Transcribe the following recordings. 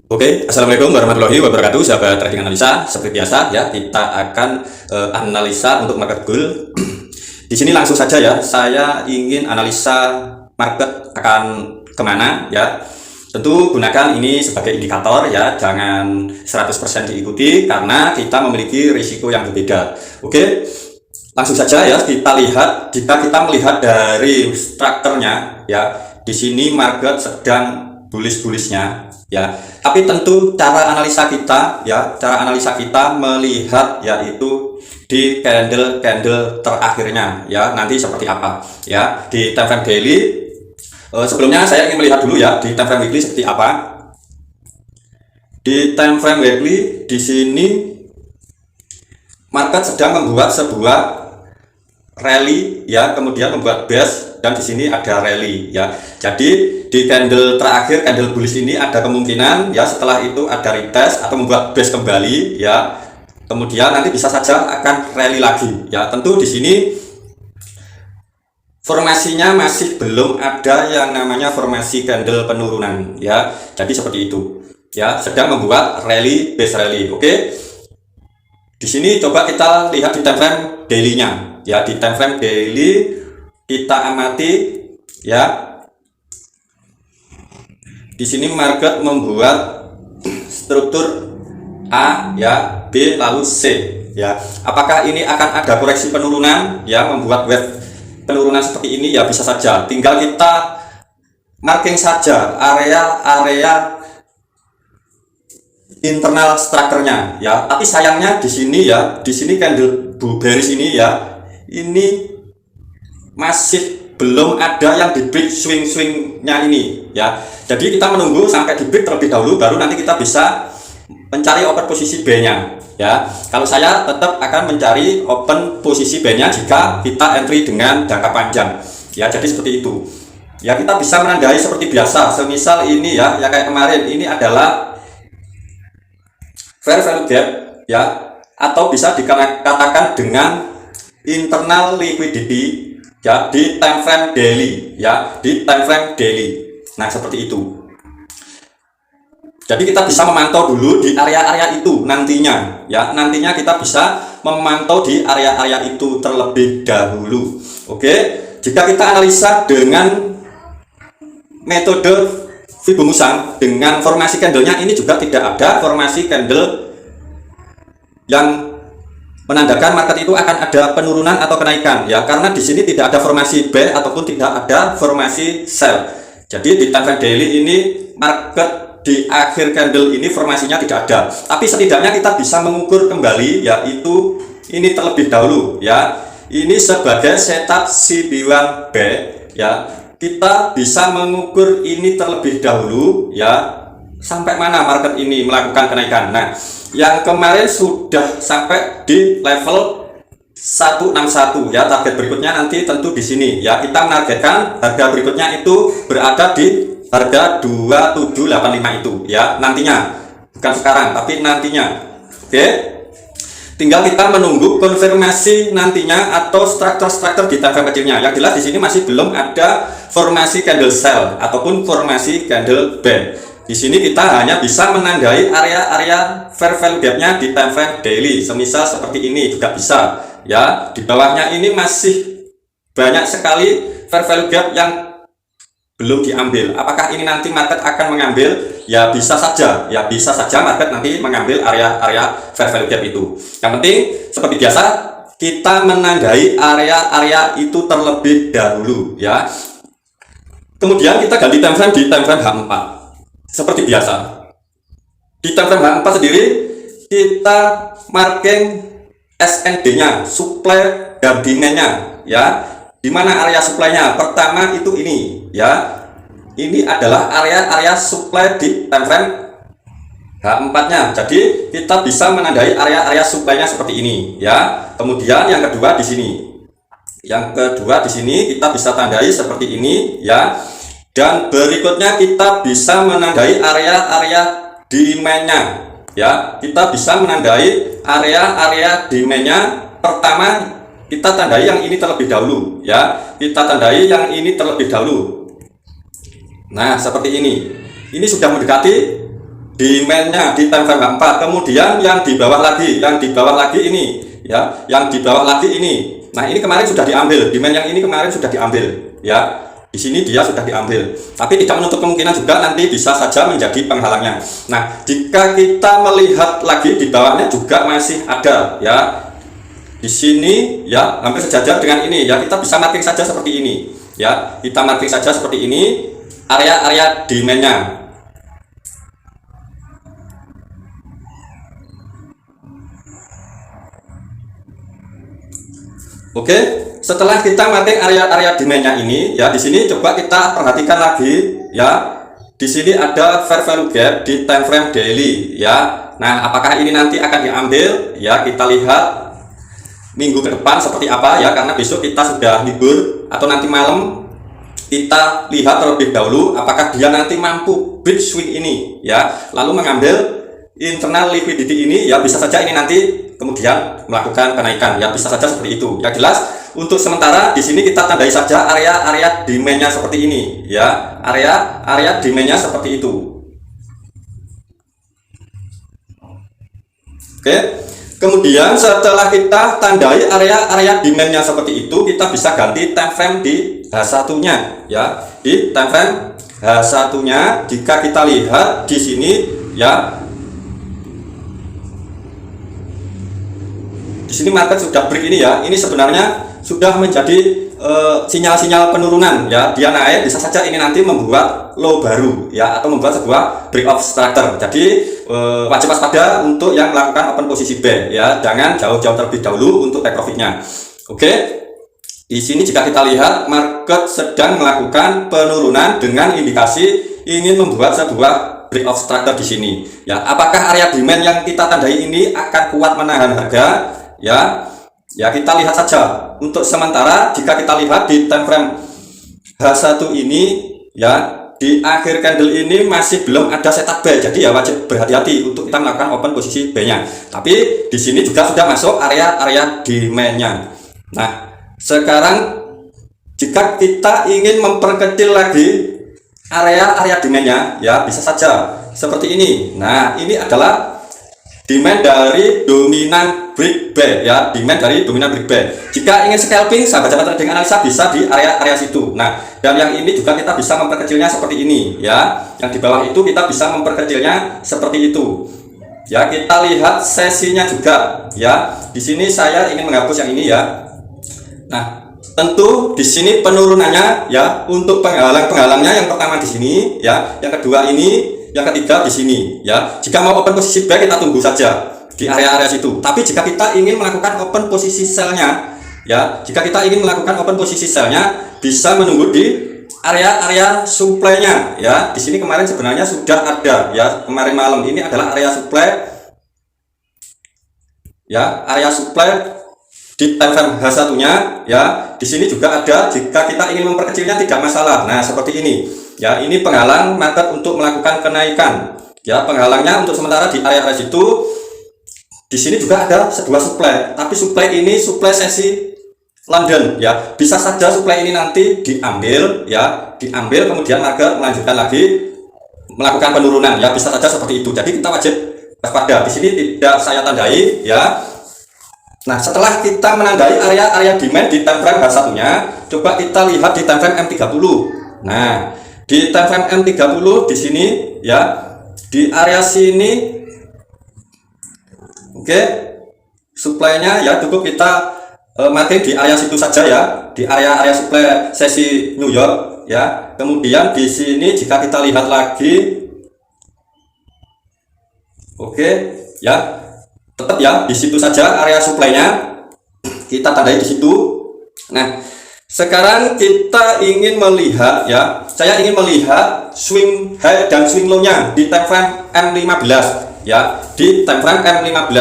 Oke, assalamualaikum warahmatullahi wabarakatuh, sahabat trading analisa. Seperti biasa ya, kita akan analisa untuk market goal. Di sini langsung saja ya, saya ingin analisa market akan kemana ya. Tentu gunakan ini sebagai indikator ya, jangan 100% diikuti karena kita memiliki risiko yang berbeda. Oke, langsung saja ya kita lihat. Jika kita melihat dari strukturnya ya, di sini market sedang bullish-bullishnya ya, tapi tentu cara analisa kita melihat yaitu di candle terakhirnya ya, nanti seperti apa ya di time frame daily. Sebelumnya saya ingin melihat dulu ya di time frame weekly seperti apa. Di time frame weekly di sini market sedang membuat sebuah rally ya, kemudian membuat base, dan di sini ada rally ya. Jadi di candle terakhir, candle bullish ini ada kemungkinan ya setelah itu ada retest atau membuat base kembali ya. Kemudian nanti bisa saja akan rally lagi ya. Tentu di sini formasinya masih belum ada yang namanya formasi candle penurunan ya. Jadi seperti itu ya, sedang membuat rally, base rally. Oke. Di sini coba kita lihat di time frame daily-nya. Ya, di time frame daily kita amati ya. Di sini market membuat struktur A ya, B lalu C ya. Apakah ini akan ada koreksi penurunan ya, membuat wave penurunan seperti ini ya? Bisa saja. Tinggal kita marking saja area-area internal strukturnya ya. Tapi sayangnya di sini ya, di sini candle bearish ini ya, ini masih belum ada yang di break swing-swingnya ini ya. Jadi kita menunggu sampai di break terlebih dahulu, baru nanti kita bisa mencari open posisi B-nya ya. Kalau saya tetap akan mencari open posisi B-nya jika kita entry dengan jangka panjang ya. Jadi seperti itu ya, kita bisa menandai seperti biasa. Semisal ini ya, kayak kemarin ini adalah fair value gap ya, atau bisa dikatakan dengan internal liquidity ya di time frame daily ya, di time frame daily. Nah seperti itu. Jadi kita bisa memantau dulu di area-area itu nantinya ya, nantinya kita bisa memantau di area-area itu terlebih dahulu. Oke, jika kita analisa dengan metode Fibonacci dengan formasi candlenya, ini juga tidak ada formasi candle yang menandakan market itu akan ada penurunan atau kenaikan ya, karena di sini tidak ada formasi buy ataupun tidak ada formasi sell. Jadi di time frame daily ini market di akhir candle ini formasinya tidak ada, tapi setidaknya kita bisa mengukur kembali yaitu ini terlebih dahulu ya. Ini sebagai setup CB1 buy ya, kita bisa mengukur ini terlebih dahulu ya, sampai mana market ini melakukan kenaikan. Nah, yang kemarin sudah sampai di level 161 ya, target berikutnya nanti tentu di sini ya. Kita menargetkan harga berikutnya itu berada di harga 2785 itu ya, nantinya, bukan sekarang tapi nantinya. Oke, tinggal kita menunggu konfirmasi nantinya atau struktur di time frame kecilnya. Yang jelas di sini masih belum ada formasi candle sell ataupun formasi candle buy. Di sini kita hanya bisa menandai area-area fair value gap-nya di time frame daily. Semisal seperti ini juga bisa ya. Di bawahnya ini masih banyak sekali fair value gap yang belum diambil. Apakah ini nanti market akan mengambil? Ya bisa saja. Ya bisa saja market nanti mengambil area-area fair value gap itu. Yang penting seperti biasa kita menandai area-area itu terlebih dahulu ya. Kemudian kita ganti time frame di time frame H4. Seperti biasa di time frame H4 sendiri kita marking SND-nya, supply dan demand-nya ya. Di mana area supply-nya? Pertama itu ini ya. Ini adalah area supply di time frame H4-nya. Jadi kita bisa menandai area supply-nya seperti ini ya. Kemudian yang kedua di sini. Yang kedua di sini kita bisa tandai seperti ini ya. Dan berikutnya kita bisa menandai area demand-nya ya. Kita bisa menandai area demand-nya. Pertama kita tandai yang ini terlebih dahulu ya. Kita tandai yang ini terlebih dahulu. Nah seperti ini sudah mendekati demandnya di time frame H4, kemudian yang di bawah lagi ini ya, yang di bawah lagi ini. Nah, ini kemarin sudah diambil, demand yang ini kemarin sudah diambil ya. Di sini dia sudah diambil, tapi tidak menutup kemungkinan juga nanti bisa saja menjadi penghalangnya. Nah, jika kita melihat lagi di bawahnya juga masih ada ya. Di sini ya hampir sejajar dengan ini ya, kita bisa marking saja seperti ini ya. Kita marking saja seperti ini area-area demandnya. Oke, setelah kita marking area-area demandnya ini ya, di sini coba kita perhatikan lagi ya. Di sini ada fair value gap di time frame daily ya. Nah, apakah ini nanti akan diambil ya? Kita lihat minggu ke depan seperti apa ya, karena besok kita sudah libur, atau nanti malam kita lihat terlebih dahulu apakah dia nanti mampu break swing ini ya, lalu mengambil internal liquidity ini ya. Bisa saja ini nanti kemudian melakukan kenaikan ya, bisa saja seperti itu ya. Jelas untuk sementara di sini kita tandai saja area-area demandnya seperti ini ya, area demandnya seperti itu. Oke, kemudian setelah kita tandai area-area demandnya seperti itu, kita bisa ganti time frame di H1 nya ya. Di time frame H1 nya jika kita lihat di sini ya, di sini market sudah break ini ya. Ini sebenarnya sudah menjadi sinyal-sinyal penurunan ya. Dia naik, bisa saja ini nanti membuat low baru ya, atau membuat sebuah break of structure. Jadi wajib waspada untuk yang melakukan open posisi B ya. Jangan jauh-jauh terlebih dahulu untuk take profitnya. Oke, di sini jika kita lihat market sedang melakukan penurunan dengan indikasi ingin membuat sebuah break of structure di sini ya. Apakah area demand yang kita tandai ini akan kuat menahan harga ya? Ya, kita lihat saja. Untuk sementara jika kita lihat di time frame H1 ini ya, di akhir candle ini masih belum ada setup buy. Jadi ya wajib berhati-hati untuk kita melakukan open posisi B-nya. Tapi di sini juga sudah masuk area-area demand-nya. Nah, sekarang jika kita ingin memperkecil lagi area-area demand-nya ya, bisa saja seperti ini. Nah, ini adalah demand dari dominan break buy ya, demand dari dominan break buy. Jika ingin scalping, sahabat-sahabat trading analisa bisa di area-area situ. Nah, dan yang ini juga kita bisa memperkecilnya seperti ini ya. Yang di bawah itu kita bisa memperkecilnya seperti itu. Ya, kita lihat sesinya juga ya. Di sini saya ingin menghapus yang ini ya. Nah, tentu di sini penurunannya ya, untuk penghalang-penghalangnya yang pertama di sini ya, yang kedua ini, yang ketiga di sini ya. Jika mau open posisi buy kita tunggu saja di area-area situ. Tapi jika kita ingin melakukan open posisi sell-nya ya, jika kita ingin melakukan open posisi sell-nya bisa menunggu di area-area supply-nya ya. Di sini kemarin sebenarnya sudah ada ya, kemarin malam ini adalah area supply ya, area supply di time frame H1 nya ya. Di sini juga ada, jika kita ingin memperkecilnya tidak masalah. Nah, seperti ini ya, ini penghalang market untuk melakukan kenaikan ya. Penghalangnya untuk sementara di area situ. Di sini juga ada sebuah supply, tapi supply ini supply sesi London ya. Bisa saja supply ini nanti diambil ya, diambil kemudian market melanjutkan lagi melakukan penurunan ya, bisa saja seperti itu. Jadi kita wajib waspada. Di sini tidak saya tandai ya. Nah, setelah kita menandai area-area demand di time frame H1 nya, coba kita lihat di time frame M30. Nah, di time frame M30 di sini ya, di area sini oke, supply-nya ya cukup kita marking di area situ saja ya, di area supply sesi New York ya. Kemudian di sini jika kita lihat lagi, oke ya, tetap ya di situ saja area supply-nya kita tandai di situ. Nah, sekarang kita ingin melihat ya, saya ingin melihat swing high dan swing low-nya di time frame M15 ya, di time frame M15.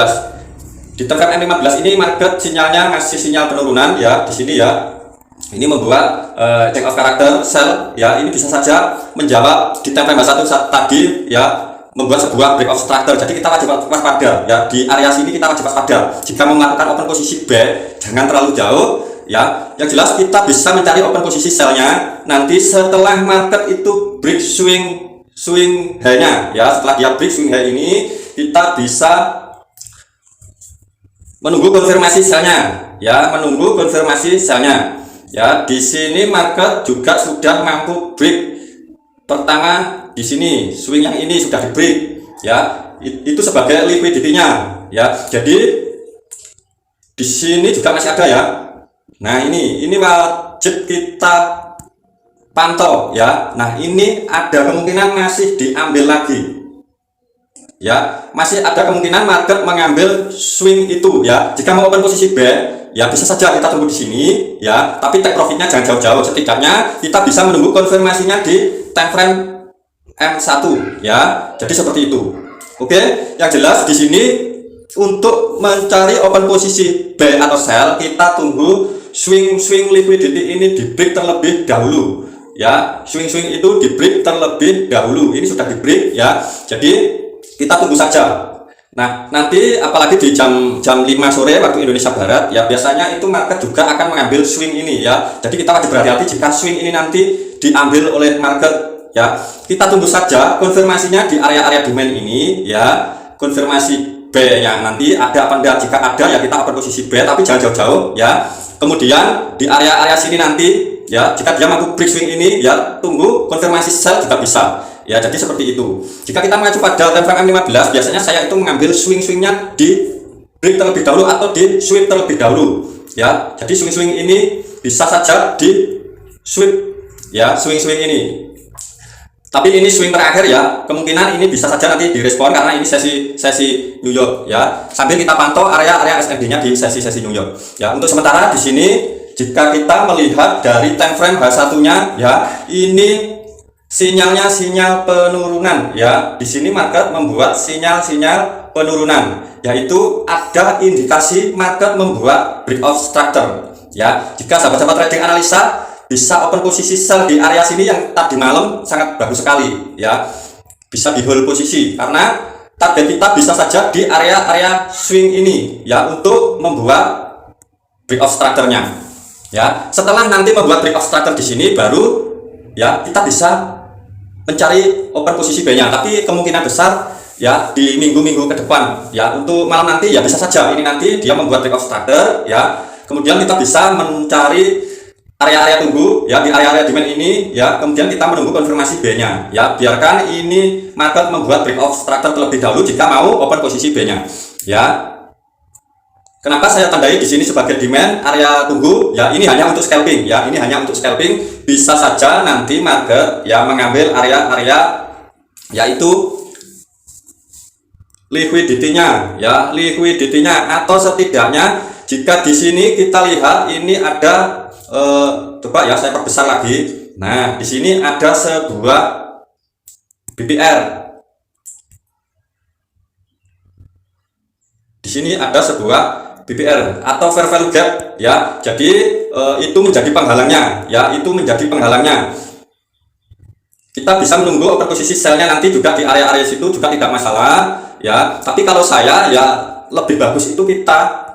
Di time frame M15 ini market sinyalnya masih sinyal penurunan ya. Di sini ya, ini membuat change of character sell ya. Ini bisa saja menjawab di time frame H1 tadi ya, membuat sebuah break of structure. Jadi kita wajib waspada ya, di area sini kita wajib waspada. Jika mau melakukan open posisi buy jangan terlalu jauh ya. Yang jelas kita bisa mencari open posisi sell-nya nanti setelah market itu break swing swing high-nya ya. Setelah dia break swing high ini, kita bisa menunggu konfirmasi selnya ya, menunggu konfirmasi selnya ya. Di sini market juga sudah mampu break pertama. Di sini swing yang ini sudah di break ya, itu sebagai liquidity-nya ya. Jadi di sini juga masih ada ya. Nah, ini wajib kita pantau ya. Nah, ini ada kemungkinan masih diambil lagi ya, masih ada kemungkinan market mengambil swing itu ya. Jika mau open posisi B ya, bisa saja kita tunggu di sini ya, tapi take profitnya jangan jauh-jauh. Setidaknya kita bisa menunggu konfirmasinya di time frame M1 ya. Jadi seperti itu. Oke, yang jelas di sini untuk mencari open posisi buy atau sell, kita tunggu swing liquidity ini di break terlebih dahulu ya. Swing itu di break terlebih dahulu. Ini sudah di break ya. Jadi kita tunggu saja. Nah, nanti apalagi di jam 5 sore waktu Indonesia Barat ya, biasanya itu market juga akan mengambil swing ini ya. Jadi kita wajib berhati-hati jika swing ini nanti diambil oleh market ya. Kita tunggu saja konfirmasinya di area-area demand ini ya. Konfirmasi B-nya nanti ada apa enggak. Jika ada ya kita open posisi B, tapi jangan jauh-jauh ya. Kemudian di area-area sini nanti ya, jika dia mampu break swing ini ya, tunggu konfirmasi sell juga bisa ya. Jadi seperti itu. Jika kita mengacu pada time frame M15, biasanya saya itu mengambil swing-swingnya di break terlebih dahulu atau di sweep terlebih dahulu ya. Jadi swing ini bisa saja di sweep ya, swing ini. Tapi ini swing terakhir ya, kemungkinan ini bisa saja nanti direspon karena ini sesi New York ya. Sambil kita pantau area SMD-nya di sesi New York ya. Untuk sementara di sini jika kita melihat dari time frame H1-nya ya, ini sinyalnya sinyal penurunan ya. Di sini market membuat sinyal penurunan, yaitu ada indikasi market membuat breakout structure ya. Jika sahabat-sahabat trading analisa bisa open posisi sell di area sini yang tadi malam sangat bagus sekali ya, bisa di hold posisi karena target kita bisa saja di area swing ini ya, untuk membuat breakout structure-nya ya. Setelah nanti membuat breakout structure di sini, baru ya kita bisa mencari open posisi B-nya. Tapi kemungkinan besar ya di minggu-minggu ke depan ya, untuk malam nanti ya bisa saja ini nanti dia membuat breakout structure ya. Kemudian kita bisa mencari area-area tunggu ya, di area demand ini ya. Kemudian kita menunggu konfirmasi B-nya ya. Biarkan ini market membuat breakout structure terlebih dahulu jika mau open posisi B-nya ya. Kenapa saya tandai di sini sebagai demand area tunggu ya? Ini hanya untuk scalping ya, ini hanya untuk scalping. Bisa saja nanti market ya mengambil area-area yaitu liquidity-nya ya, liquidity-nya. Atau setidaknya jika di sini kita lihat ini ada coba ya saya perbesar lagi. Nah, di sini ada sebuah BPR. Di sini ada sebuah BPR atau fair value gap ya. Jadi itu menjadi penghalangnya ya, itu menjadi penghalangnya. Kita bisa menunggu open posisi sell-nya nanti juga di area-area situ juga tidak masalah ya. Tapi kalau saya ya lebih bagus itu kita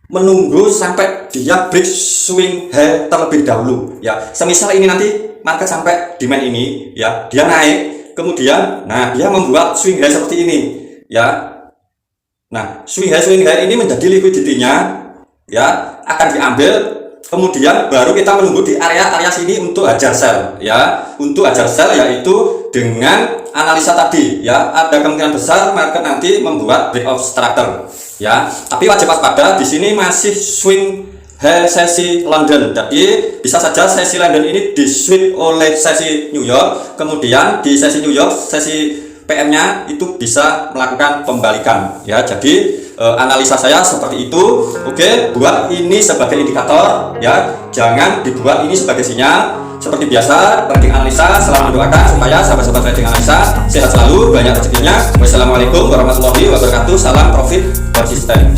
menunggu sampai dia break swing high terlebih dahulu ya. Semisal ini nanti market sampai demand ini ya, dia naik, kemudian nah dia membuat swing high seperti ini ya. Nah, swing high ini menjadi liquidity-nya ya, akan diambil. Kemudian baru kita menunggu di area sini untuk hajar sell ya. Untuk hajar sell yaitu dengan analisa tadi ya, ada kemungkinan besar market nanti membuat breakout structure ya. Tapi wajib waspada, di sini masih swing high sesi London. Jadi bisa saja sesi London ini di sweep oleh sesi New York, kemudian di sesi New York sesi PM-nya itu bisa melakukan pembalikan ya. Jadi analisa saya seperti itu. Oke, buat ini sebagai indikator ya, jangan dibuat ini sebagai sinyal. Seperti biasa, trading analisa selalu mendoakan supaya sahabat-sahabat trading analisa sehat selalu, banyak rezekinya. Wassalamualaikum warahmatullahi wabarakatuh. Salam profit konsisten.